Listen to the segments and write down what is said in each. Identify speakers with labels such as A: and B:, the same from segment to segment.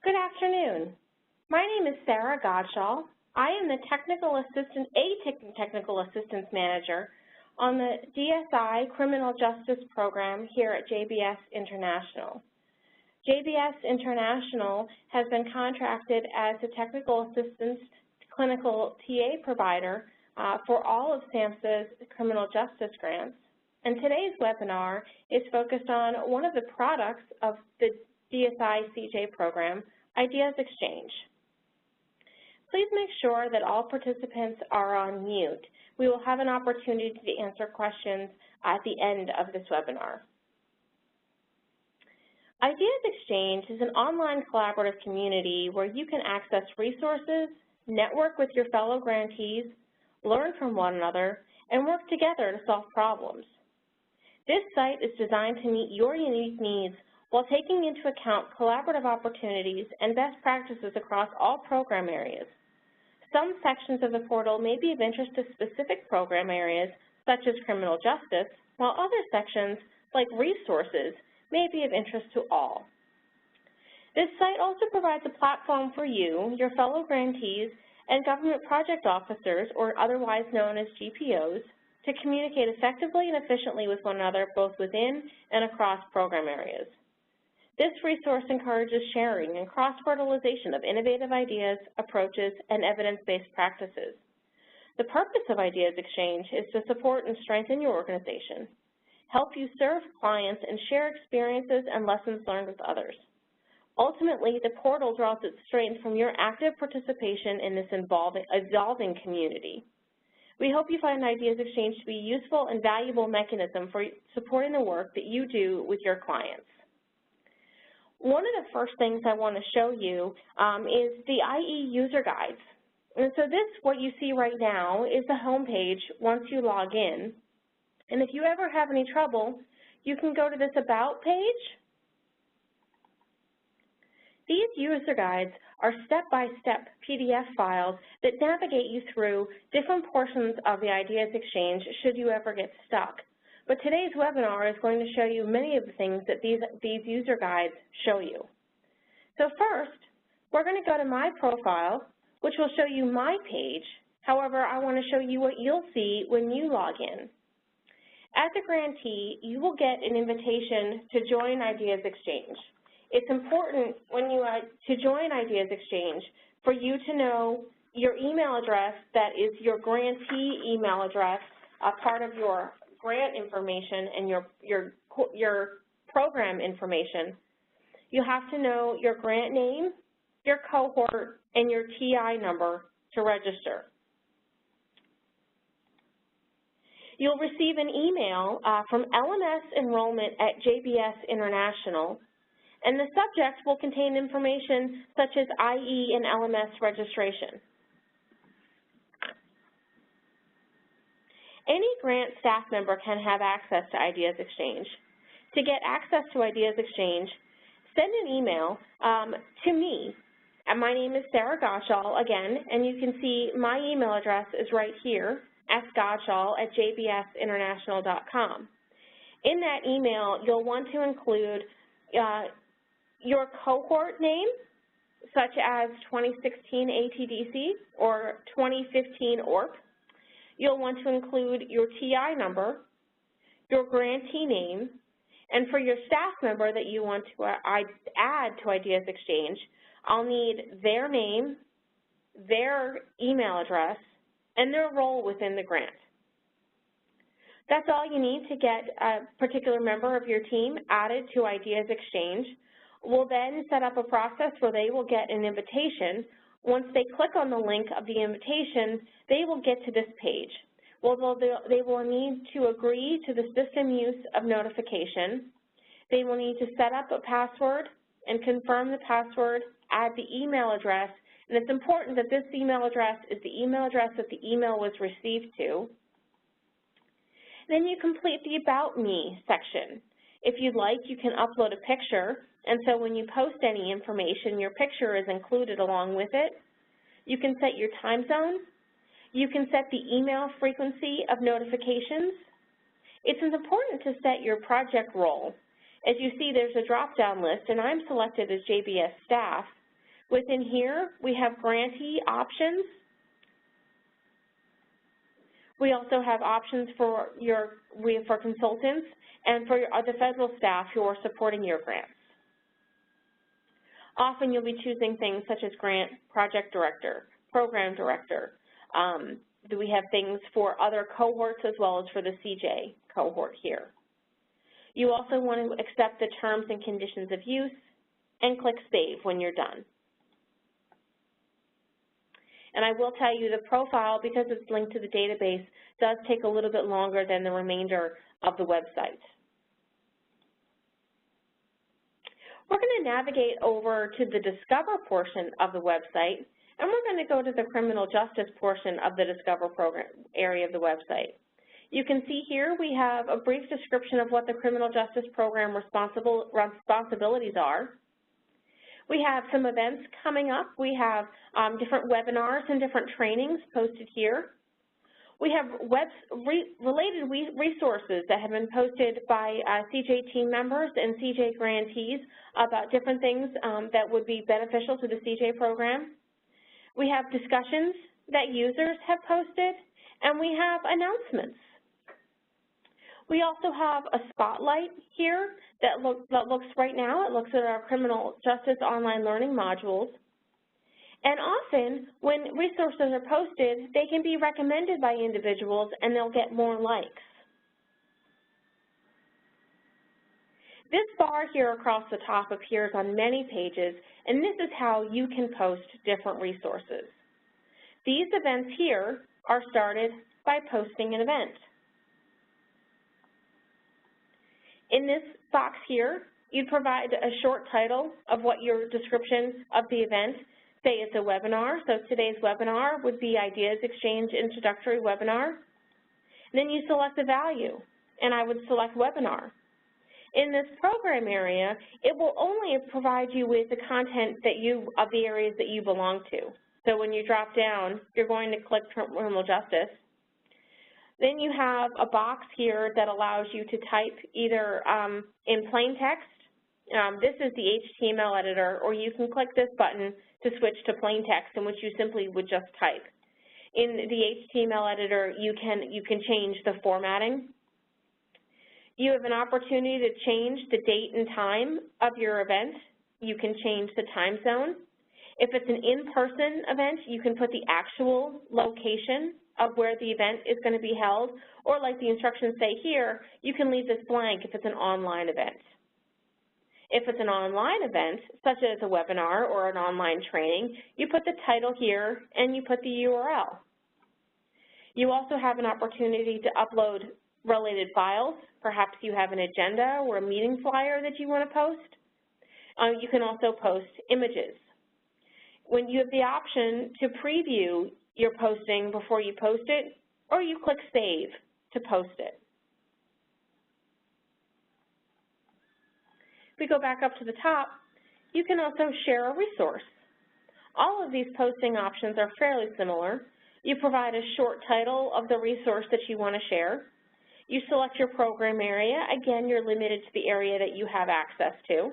A: Good afternoon. My name is Sarah Godshall. I am the Technical Assistance Manager on the DSI Criminal Justice Program here at JBS International. JBS International has been contracted as the Technical Assistance Clinical TA provider for all of SAMHSA's criminal justice grants. And today's webinar is focused on one of the products of the DSI CJ program, Ideas Exchange. Please make sure that all participants are on mute. We will have an opportunity to answer questions at the end of this webinar. Ideas Exchange is an online collaborative community where you can access resources, network with your fellow grantees, learn from one another, and work together to solve problems. This site is designed to meet your unique needs while taking into account collaborative opportunities and best practices across all program areas. Some sections of the portal may be of interest to specific program areas, such as criminal justice, while other sections, like resources, may be of interest to all. This site also provides a platform for you, your fellow grantees, and government project officers, or otherwise known as GPOs, to communicate effectively and efficiently with one another, both within and across program areas. This resource encourages sharing and cross-fertilization of innovative ideas, approaches, and evidence-based practices. The purpose of Ideas Exchange is to support and strengthen your organization, help you serve clients, and share experiences and lessons learned with others. Ultimately, the portal draws its strength from your active participation in this evolving community. We hope you find Ideas Exchange to be a useful and valuable mechanism for supporting the work that you do with your clients. One of the first things I want to show you is the IE user guides. And so this, what you see right now, is the home page once you log in. And if you ever have any trouble, you can go to this About page. These user guides are step-by-step PDF files that navigate you through different portions of the Ideas Exchange should you ever get stuck. But today's webinar is going to show you many of the things that these user guides show you. So first, we're going to go to My Profile, which will show you my page. However, I want to show you what you'll see when you log in. As a grantee, you will get an invitation to join Ideas Exchange. It's important when you to join Ideas Exchange for you to know your email address, that is your grantee email address, part of your grant information and your program information. You have to know your grant name, your cohort, and your TI number to register. You'll receive an email from LMS Enrollment at JBS International, and the subject will contain information such as IE and LMS registration. Any grant staff member can have access to Ideas Exchange. To get access to Ideas Exchange, send an email to me. And my name is Sarah Godshall, again, and you can see my email address is right here, sgodshall@jbsinternational.com. In that email, you'll want to include your cohort name, such as 2016 ATDC or 2015 ORP. You'll want to include your TI number, your grantee name, and for your staff member that you want to add to Ideas Exchange, I'll need their name, their email address, and their role within the grant. That's all you need to get a particular member of your team added to Ideas Exchange. We'll then set up a process where they will get an invitation. Once they click on the link of the invitation, they will get to this page. Well, they will need to agree to the system use of notification. They will need to set up a password and confirm the password, add the email address, and it's important that this email address is the email address that the email was received to. Then you complete the About Me section. If you'd like, you can upload a picture, and so when you post any information, your picture is included along with it. You can set your time zone. You can set the email frequency of notifications. It's important to set your project role. As you see, there's a drop-down list, and I'm selected as JBS staff. Within here, we have grantee options. We also have options for for consultants and for the federal staff who are supporting your grants. Often you'll be choosing things such as grant project director, program director. We have things for other cohorts as well as for the CJ cohort here. You also want to accept the terms and conditions of use and click Save when you're done. And I will tell you the profile, because it's linked to the database, does take a little bit longer than the remainder of the website. We're going to navigate over to the Discover portion of the website, and we're going to go to the criminal justice portion of the Discover program area of the website. You can see here we have a brief description of what the criminal justice program responsibilities are. We have some events coming up. We have different webinars and different trainings posted here. We have related resources that have been posted by CJ team members and CJ grantees about different things that would be beneficial to the CJ program. We have discussions that users have posted, and we have announcements. We also have a spotlight here that looks right now. It looks at our criminal justice online learning modules. And often, when resources are posted, they can be recommended by individuals and they'll get more likes. This bar here across the top appears on many pages, and this is how you can post different resources. These events here are started by posting an event. In this box here, you provide a short title of what your description of the event. Say it's a webinar, so today's webinar would be Ideas Exchange Introductory Webinar. Then you select the value, and I would select webinar. In this program area, it will only provide you with the content that of the areas that you belong to. So when you drop down, you're going to click criminal justice. Then you have a box here that allows you to type either in plain text. This is the HTML editor, or you can click this button to switch to plain text, in which you simply would just type. In the HTML editor, you can change the formatting. You have an opportunity to change the date and time of your event. You can change the time zone. If it's an in-person event, you can put the actual location of where the event is going to be held, or like the instructions say here, you can leave this blank if it's an online event. If it's an online event, such as a webinar or an online training, you put the title here and you put the URL. You also have an opportunity to upload related files. Perhaps you have an agenda or a meeting flyer that you want to post. You can also post images. When you have the option to preview your posting before you post it, or you click Save to post it. If we go back up to the top, you can also share a resource. All of these posting options are fairly similar. You provide a short title of the resource that you want to share. You select your program area. Again, you're limited to the area that you have access to.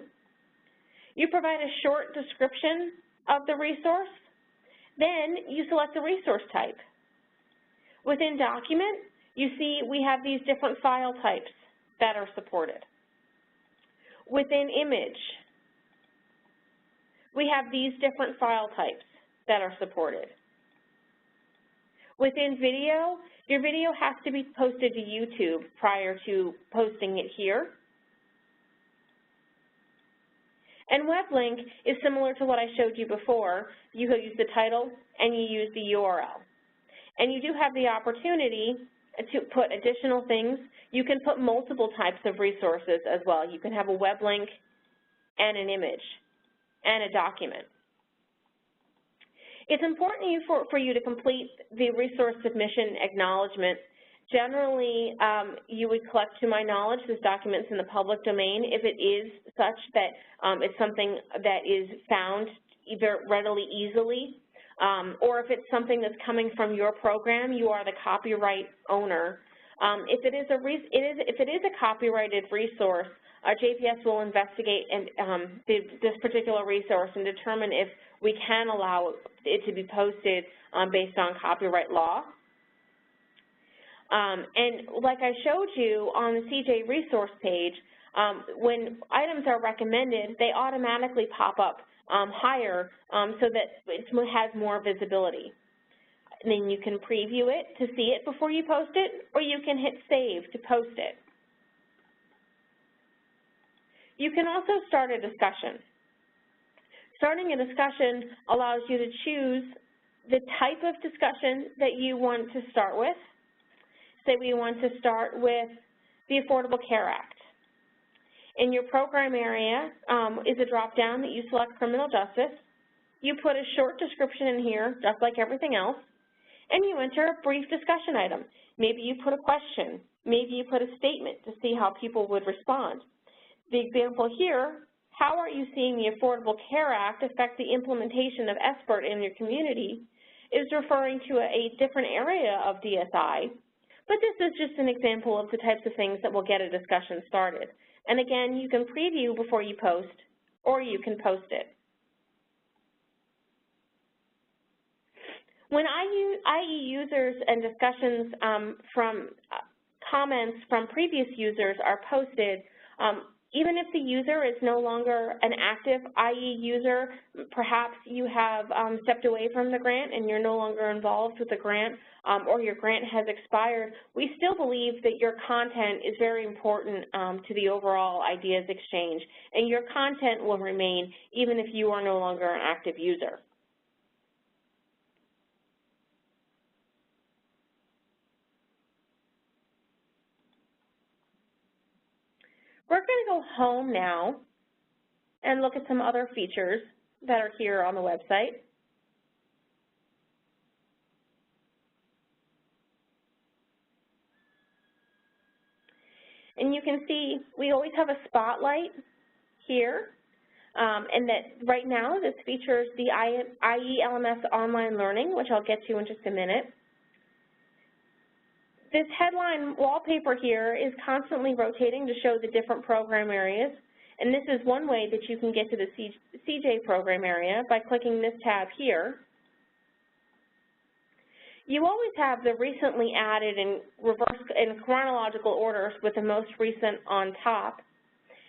A: You provide a short description of the resource. Then you select the resource type. Within document, you see we have these different file types that are supported. Within image, we have these different file types that are supported. Within video, your video has to be posted to YouTube prior to posting it here. And web link is similar to what I showed you before. You use the title and you use the URL. And you do have the opportunity to put additional things. You can put multiple types of resources as well. You can have a web link and an image and a document. It's important for you to complete the resource submission acknowledgement. Generally, you would collect, to my knowledge, this document's in the public domain if it is such that it's something that is found either readily, easily, or if it's something that's coming from your program, you are the copyright owner. If it is a copyrighted resource, JPS will investigate this particular resource and determine if we can allow it to be posted based on copyright law. And like I showed you on the CJ resource page, when items are recommended, they automatically pop up higher so that it has more visibility. And then you can preview it to see it before you post it, or you can hit save to post it. You can also start a discussion. Starting a discussion allows you to choose the type of discussion that you want to start with. Say we want to start with the Affordable Care Act. In your program area is a drop-down that you select criminal justice. You put a short description in here, just like everything else, and you enter a brief discussion item. Maybe you put a question. Maybe you put a statement to see how people would respond. The example here, how are you seeing the Affordable Care Act affect the implementation of SBIRT in your community, is referring to a different area of DSI, but this is just an example of the types of things that will get a discussion started. And again, you can preview before you post, or you can post it. When IE users and discussions from comments from previous users are posted, even if the user is no longer an active IE user, perhaps you have stepped away from the grant and you're no longer involved with the grant, or your grant has expired, we still believe that your content is very important to the overall ideas exchange, and your content will remain even if you are no longer an active user. We're going to go home now and look at some other features that are here on the website. And you can see we always have a spotlight here, and that right now this features the IE LMS online learning, which I'll get to in just a minute. This headline wallpaper here is constantly rotating to show the different program areas, and this is one way that you can get to the CJ program area by clicking this tab here. You always have the recently added in chronological orders with the most recent on top,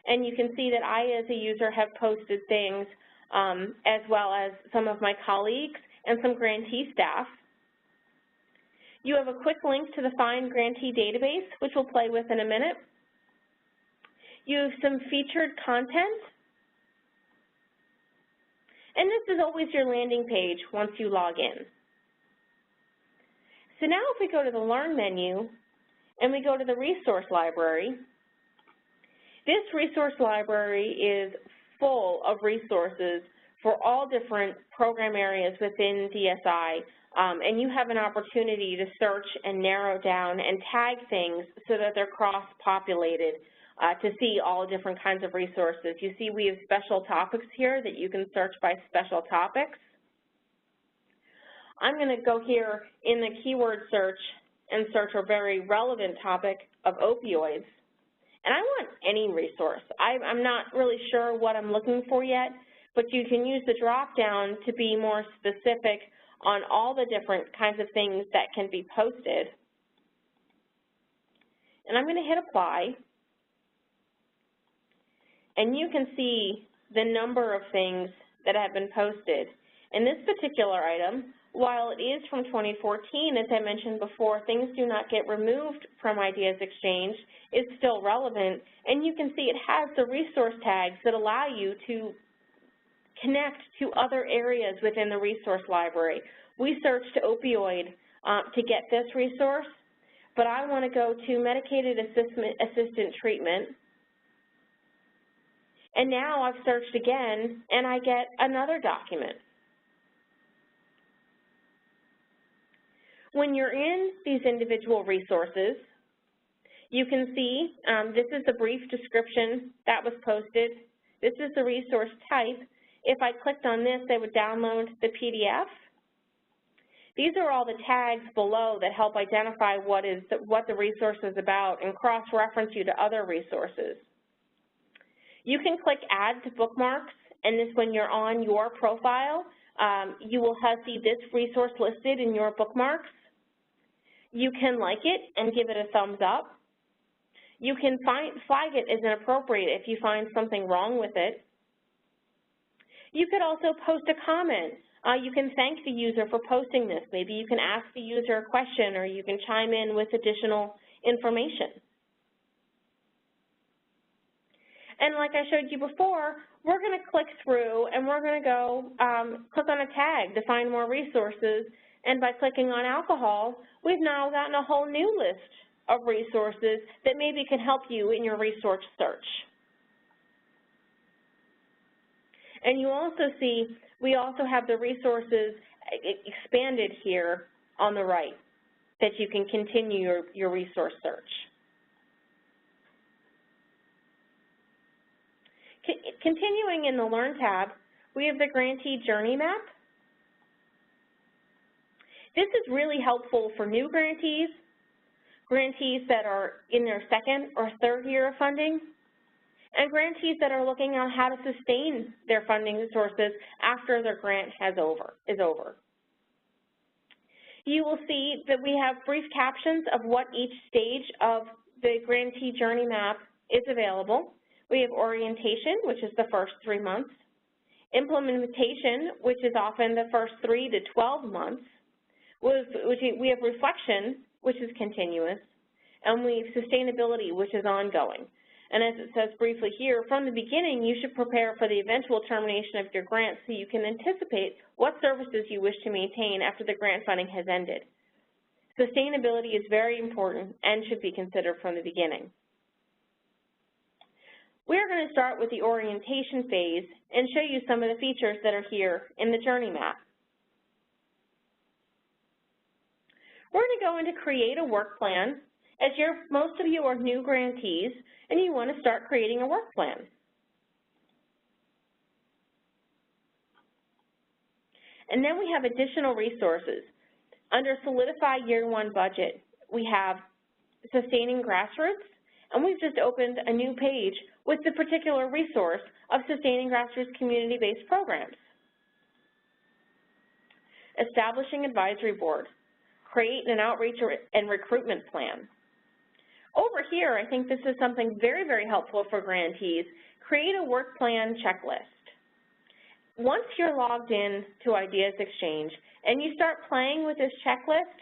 A: and you can see that I, as a user, have posted things as well as some of my colleagues and some grantee staff. You have a quick link to the Find Grantee database, which we'll play with in a minute. You have some featured content. And this is always your landing page once you log in. So now if we go to the Learn menu and we go to the Resource Library, this resource library is full of resources for all different program areas within DSI. And you have an opportunity to search and narrow down and tag things so that they're cross-populated to see all different kinds of resources. You see we have special topics here that you can search by special topics. I'm going to go here in the keyword search and search a very relevant topic of opioids. And I want any resource. I'm not really sure what I'm looking for yet, but you can use the drop-down to be more specific on all the different kinds of things that can be posted. And I'm going to hit apply. And you can see the number of things that have been posted. In this particular item, while it is from 2014, as I mentioned before, things do not get removed from Ideas Exchange. It's still relevant. And you can see it has the resource tags that allow you to connect to other areas within the resource library. We searched opioid to get this resource, but I want to go to medicated assistant treatment. And now I've searched again, and I get another document. When you're in these individual resources, you can see this is the brief description that was posted. This is the resource type. If I clicked on this, they would download the PDF. These are all the tags below that help identify what the resource is about and cross-reference you to other resources. You can click Add to Bookmarks, and this, when you're on your profile, you will see this resource listed in your bookmarks. You can like it and give it a thumbs up. You can flag it as inappropriate if you find something wrong with it. You could also post a comment. You can thank the user for posting this. Maybe you can ask the user a question, or you can chime in with additional information. And like I showed you before, we're going to click through and we're going to go click on a tag to find more resources. And by clicking on alcohol, we've now gotten a whole new list of resources that maybe can help you in your resource search. And you also see we also have the resources expanded here on the right that you can continue your resource search. Continuing in the Learn tab, we have the Grantee Journey Map. This is really helpful for new grantees, grantees that are in their second or third year of funding, and grantees that are looking at how to sustain their funding sources after their grant is over. You will see that we have brief captions of what each stage of the Grantee Journey Map is available. We have orientation, which is the first 3 months, implementation, which is often the first 3 to 12 months, we have reflection, which is continuous, and we have sustainability, which is ongoing. And as it says briefly here, from the beginning, you should prepare for the eventual termination of your grant so you can anticipate what services you wish to maintain after the grant funding has ended. Sustainability is very important and should be considered from the beginning. We're going to start with the orientation phase and show you some of the features that are here in the Journey Map. We're going to go into Create a Work Plan, as most of you are new grantees and you want to start creating a work plan. And then we have additional resources. Under Solidify Year 1 Budget, we have Sustaining Grassroots, and we've just opened a new page with the particular resource of Sustaining Grassroots Community-Based Programs. Establishing Advisory Board, create an outreach and recruitment plan. Over here, I think this is something very, very helpful for grantees. Create a work plan checklist. Once you're logged in to Ideas Exchange and you start playing with this checklist,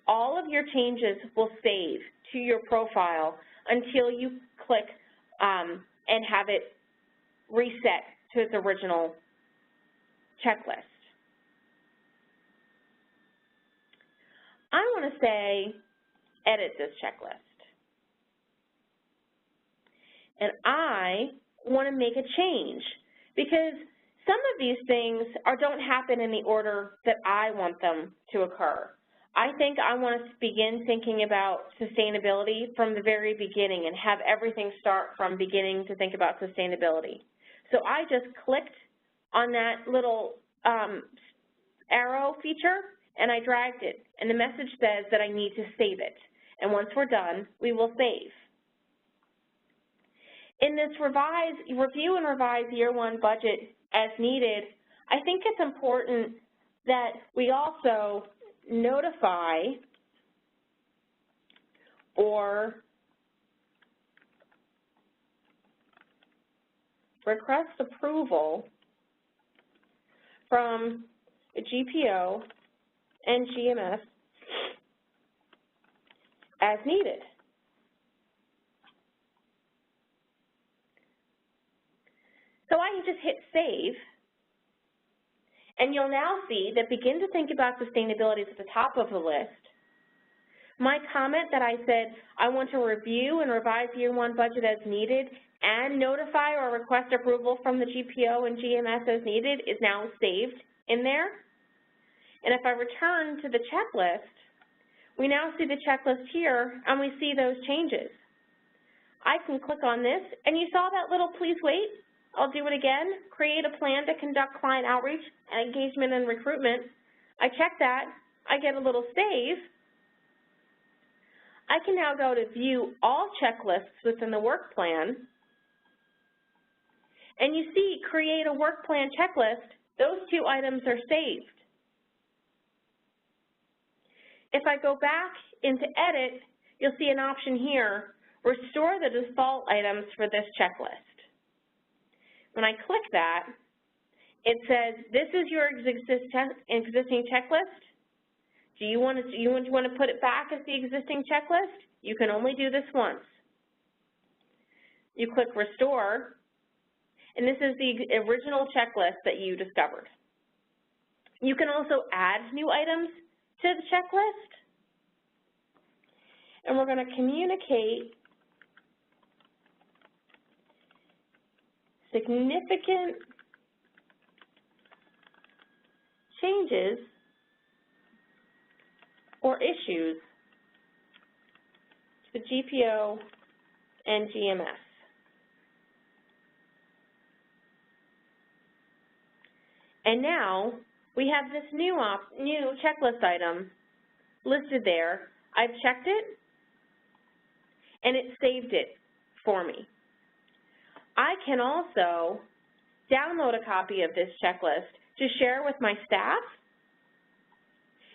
A: all of your changes will save to your profile until you click and have it reset to its original checklist. I want to say, edit this checklist. And I want to make a change because some of these things don't happen in the order that I want them to occur. I think I want to begin thinking about sustainability from the very beginning and have everything start from beginning to think about sustainability. So I just clicked on that little arrow feature and I dragged it, and the message says that I need to save it. And once we're done, we will save. In this review and revise Year 1 budget as needed, I think it's important that we also notify or request approval from a GPO and GMS as needed. So I can just hit save, and you'll now see that begin to think about sustainability is at the top of the list. My comment that I said I want to review and revise Year 1 budget as needed and notify or request approval from the GPO and GMS as needed is now saved in there. And if I return to the checklist, we now see the checklist here and we see those changes. I can click on this, and you saw that little please wait. I'll do it again. Create a plan to conduct client outreach and engagement and recruitment. I check that. I get a little save. I can now go to view all checklists within the work plan, and you see create a work plan checklist. Those two items are saved. If I go back into edit, you'll see an option here, restore the default items for this checklist. When I click that, it says, this is your existing checklist. Do you want to put it back as the existing checklist? You can only do this once. You click restore, and this is the original checklist that you discovered. You can also add new items to the checklist, and we're going to communicate significant changes or issues to the GPO and GMS. And now we have this new checklist item listed there. I've checked it, and it saved it for me. I can also download a copy of this checklist to share with my staff,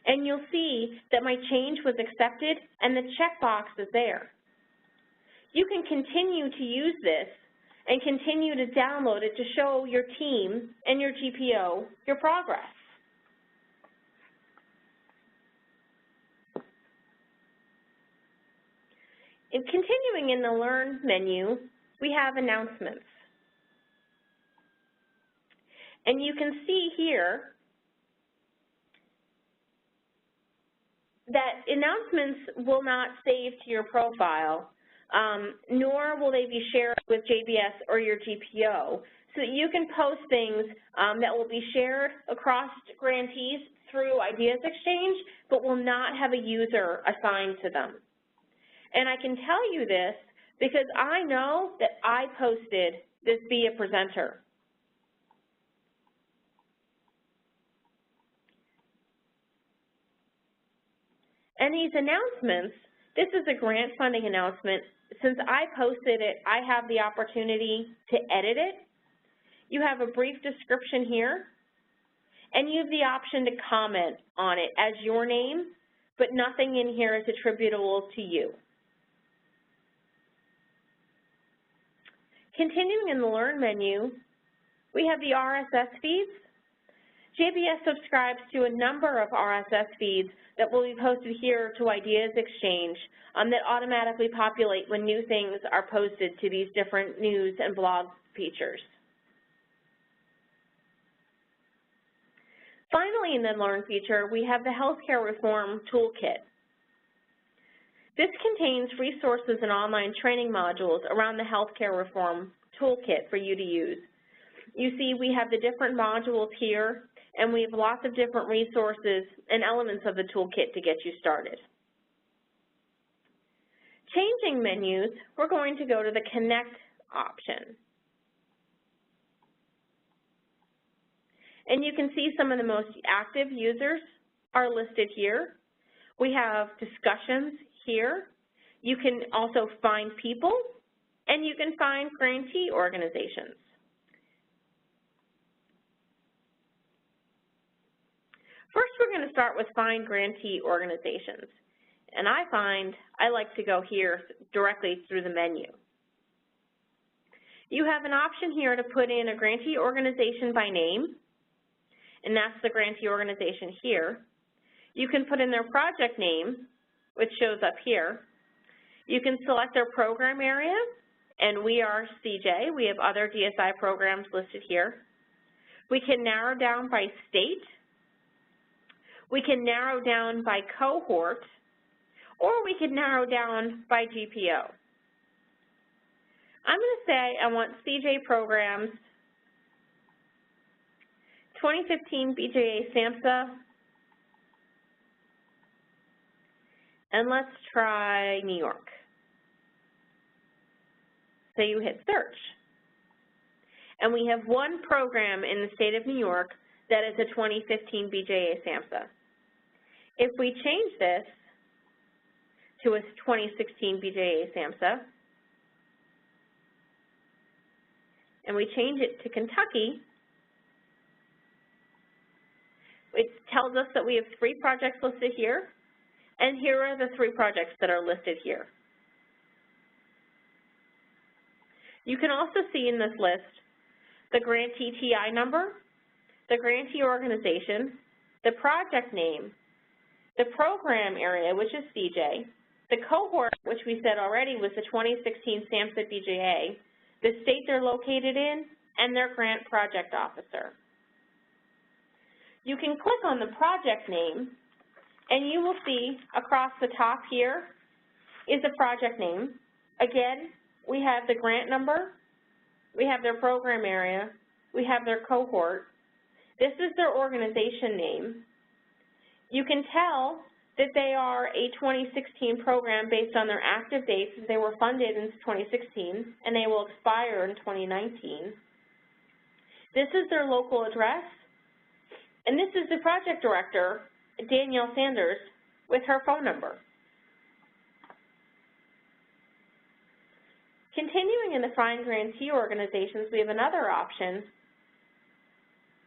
A: and you'll see that my change was accepted and the checkbox is there. You can continue to use this and continue to download it to show your team and your GPO your progress. And continuing in the Learn menu, we have announcements. And you can see here that announcements will not save to your profile, nor will they be shared with JBS or your GPO. So you can post things that will be shared across grantees through Ideas Exchange, but will not have a user assigned to them. And I can tell you this because I know that I posted this Be a Presenter. And these announcements, this is a grant funding announcement. Since I posted it, I have the opportunity to edit it. You have a brief description here, and you have the option to comment on it as your name, but nothing in here is attributable to you. Continuing in the Learn menu, we have the RSS feeds. JBS subscribes to a number of RSS feeds that will be posted here to Ideas Exchange that automatically populate when new things are posted to these different news and blog features. Finally, in the Learn feature, we have the Healthcare Reform Toolkit. This contains resources and online training modules around the Healthcare Reform Toolkit for you to use. You see we have the different modules here, and we have lots of different resources and elements of the toolkit to get you started. Changing menus, we're going to go to the Kinect option. And you can see some of the most active users are listed here. We have discussions here. You can also find people, and you can find grantee organizations. First, we're going to start with Find Grantee Organizations. And I like to go here directly through the menu. You have an option here to put in a grantee organization by name, and that's the grantee organization here. You can put in their project name, which shows up here. You can select their program area, and we are CJ. We have other DSI programs listed here. We can narrow down by state. We can narrow down by cohort, or we can narrow down by GPO. I'm going to say I want CJ programs, 2015 BJA SAMHSA, and let's try New York. So you hit search. And we have one program in the state of New York that is a 2015 BJA SAMHSA. If we change this to a 2016 BJA SAMHSA, and we change it to Kentucky, it tells us that we have 3 projects listed here, and here are the 3 projects that are listed here. You can also see in this list the grantee TI number, the grantee organization, the project name, the program area, which is CJ, the cohort, which we said already was the 2016 SAMHSA BJA, the state they're located in, and their grant project officer. You can click on the project name, and you will see across the top here is the project name. Again, we have the grant number, we have their program area, we have their cohort. This is their organization name. You can tell that they are a 2016 program based on their active dates, as they were funded in 2016, and they will expire in 2019. This is their local address, and this is the project director, Danielle Sanders, with her phone number. Continuing in the Find Grantee Organizations, we have another option.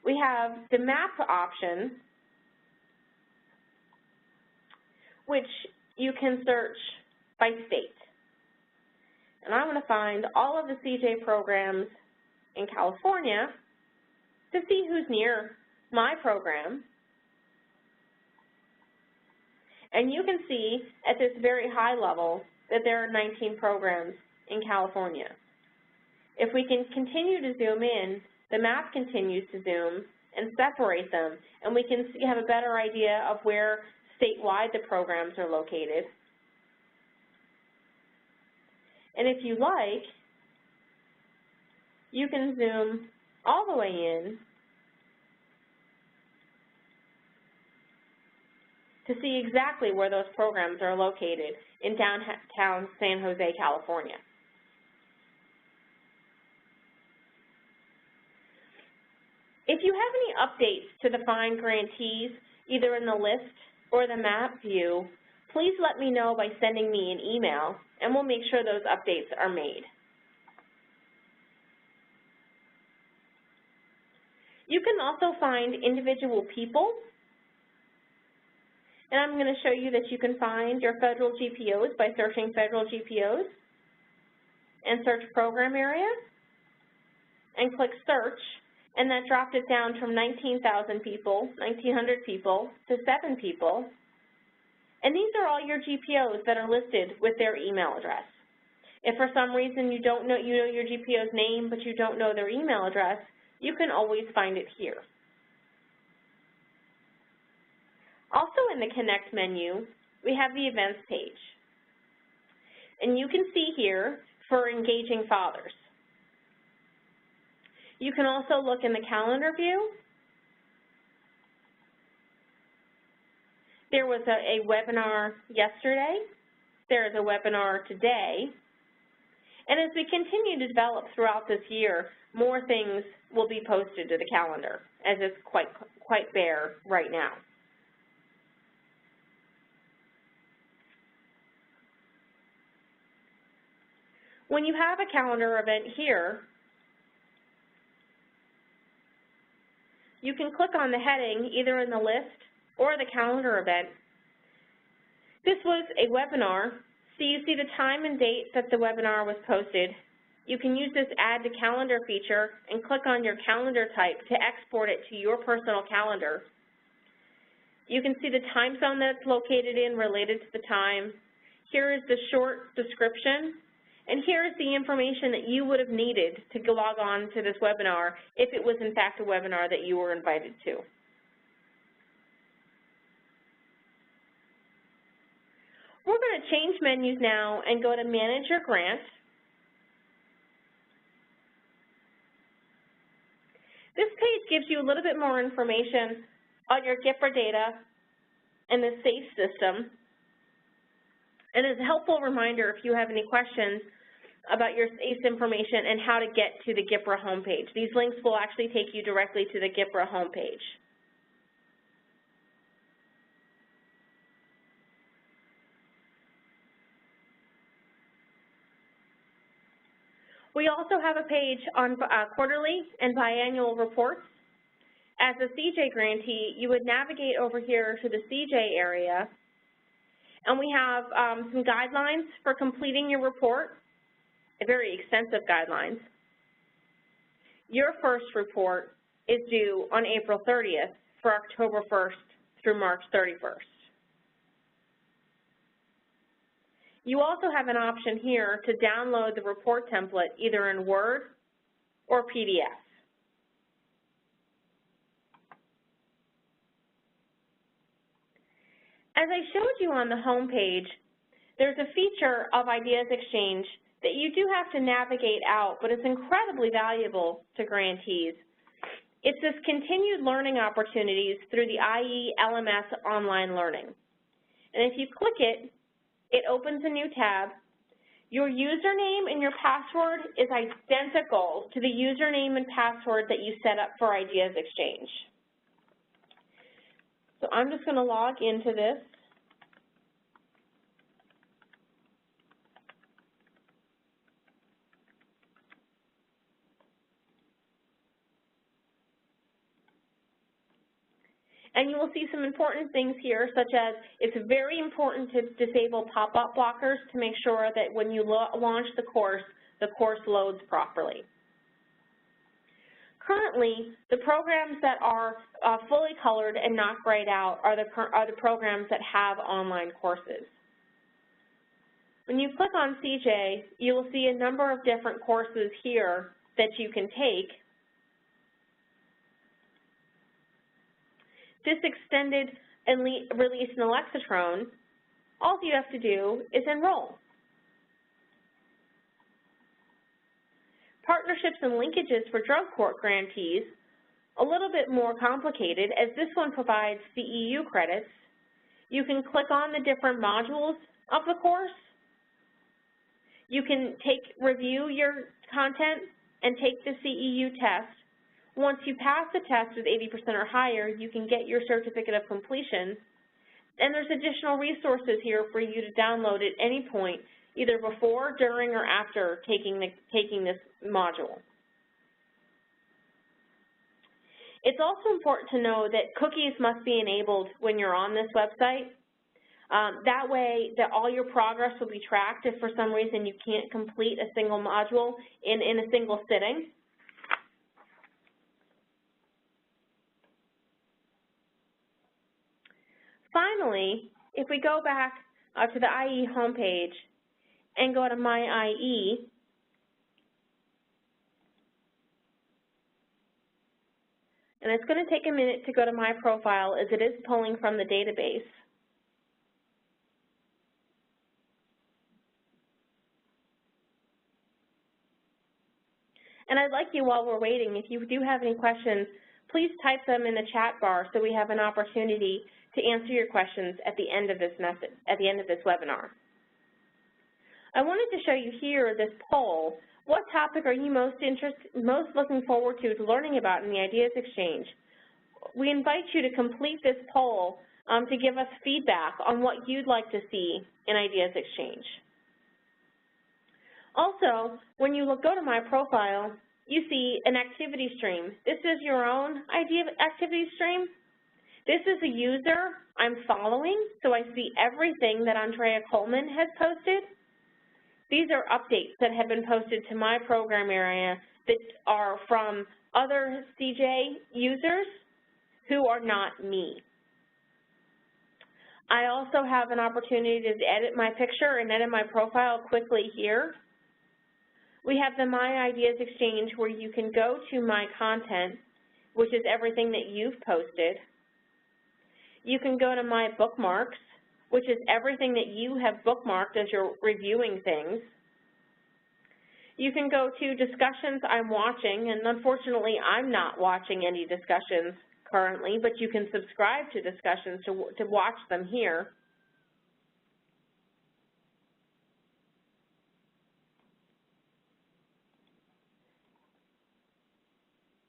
A: We have the map option, which you can search by state. And I'm going to find all of the CJ programs in California to see who's near my program. And you can see at this very high level that there are 19 programs in California. If we can continue to zoom in, the map continues to zoom and separate them, and we can have a better idea of where statewide the programs are located. And if you like, you can zoom all the way in to see exactly where those programs are located in downtown San Jose, California. If you have any updates to the Find Grantees, either in the list or the map view, please let me know by sending me an email, and we'll make sure those updates are made. You can also find individual people, and I'm going to show you that you can find your federal GPOs by searching federal GPOs and search program area and click search, and that dropped it down from 19,000 people, 1,900 people, to 7 people. And these are all your GPOs that are listed with their email address. If for some reason you don't know, you know your GPO's name, but you don't know their email address, you can always find it here. Also in the Kinect menu, we have the events page. And you can see here for engaging fathers. You can also look in the calendar view. There was a webinar yesterday. There is a webinar today. And as we continue to develop throughout this year, more things will be posted to the calendar, as it's quite bare right now. When you have a calendar event here, you can click on the heading either in the list or the calendar event. This was a webinar, so you see the time and date that the webinar was posted. You can use this Add to Calendar feature and click on your calendar type to export it to your personal calendar. You can see the time zone that it's located in related to the time. Here is the short description. And here is the information that you would have needed to log on to this webinar if it was in fact a webinar that you were invited to. We're going to change menus now and go to Manage Your Grant. This page gives you a little bit more information on your GIPRA data and the SAFE system. And as a helpful reminder, if you have any questions about your SAFE information and how to get to the GIPRA homepage. These links will actually take you directly to the GIPRA homepage. We also have a page on quarterly and biannual reports. As a CJ grantee, you would navigate over here to the CJ area, and we have some guidelines for completing your report, very extensive guidelines. Your first report is due on April 30th for October 1st through March 31st. You also have an option here to download the report template either in Word or PDF. As I showed you on the home page, there's a feature of Ideas Exchange that you do have to navigate out, but it's incredibly valuable to grantees. It's this continued learning opportunities through the IE LMS online learning. And if you click it, it opens a new tab. Your username and your password is identical to the username and password that you set up for Ideas Exchange. So I'm just going to log into this. And you will see some important things here, such as it's very important to disable pop-up blockers to make sure that when you launch the course loads properly. Currently, the programs that are fully colored and not grayed out are the programs that have online courses. When you click on CJ, you will see a number of different courses here that you can take. This extended and release naloxone, all you have to do is enroll. Partnerships and linkages for drug court grantees, a little bit more complicated, as this one provides CEU credits. You can click on the different modules of the course. You can review your content and take the CEU test. Once you pass the test with 80% or higher, you can get your certificate of completion. And there's additional resources here for you to download at any point, either before, during, or after taking this module. It's also important to know that cookies must be enabled when you're on this website. That way that all your progress will be tracked if for some reason you can't complete a single module in a single sitting. Finally, if we go back to the IE homepage and go to My IE, and it's going to take a minute to go to my profile as it is pulling from the database. And I'd like you, while we're waiting, if you do have any questions, please type them in the chat bar so we have an opportunity to answer your questions at the end of this webinar. I wanted to show you here this poll. What topic are you most looking forward to learning about in the Ideas Exchange? We invite you to complete this poll to give us feedback on what you'd like to see in Ideas Exchange. Also, when you go to my profile, you see an activity stream. This is your own activity stream. This is a user I'm following, so I see everything that Andrea Coleman has posted. These are updates that have been posted to my program area that are from other CJ users who are not me. I also have an opportunity to edit my picture and edit my profile quickly here. We have the My Ideas Exchange where you can go to my content, which is everything that you've posted. You can go to My Bookmarks, which is everything that you have bookmarked as you're reviewing things. You can go to Discussions I'm watching, and unfortunately I'm not watching any discussions currently, but you can subscribe to discussions to watch them here.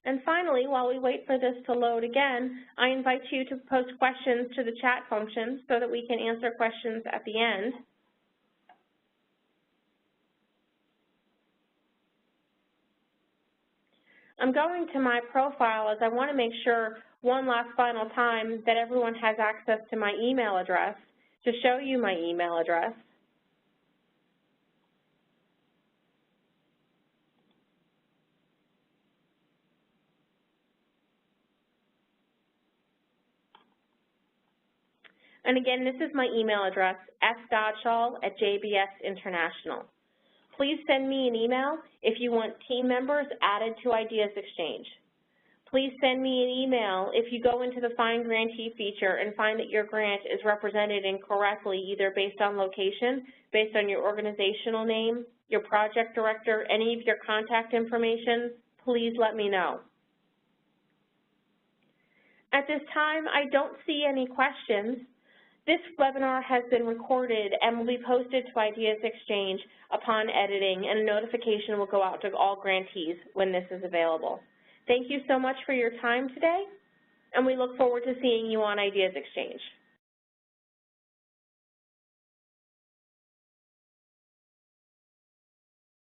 A: And finally, while we wait for this to load again, I invite you to post questions to the chat function so that we can answer questions at the end. I'm going to my profile as I want to make sure one last final time that everyone has access to my email address to show you my email address. And again, this is my email address, sgodshall@JBS International. Please send me an email if you want team members added to Ideas Exchange. Please send me an email if you go into the Find Grantee feature and find that your grant is represented incorrectly, either based on location, based on your organizational name, your project director, any of your contact information. Please let me know. At this time, I don't see any questions. This webinar has been recorded and will be posted to Ideas Exchange upon editing, and a notification will go out to all grantees when this is available. Thank you so much for your time today, and we look forward to seeing you on Ideas Exchange.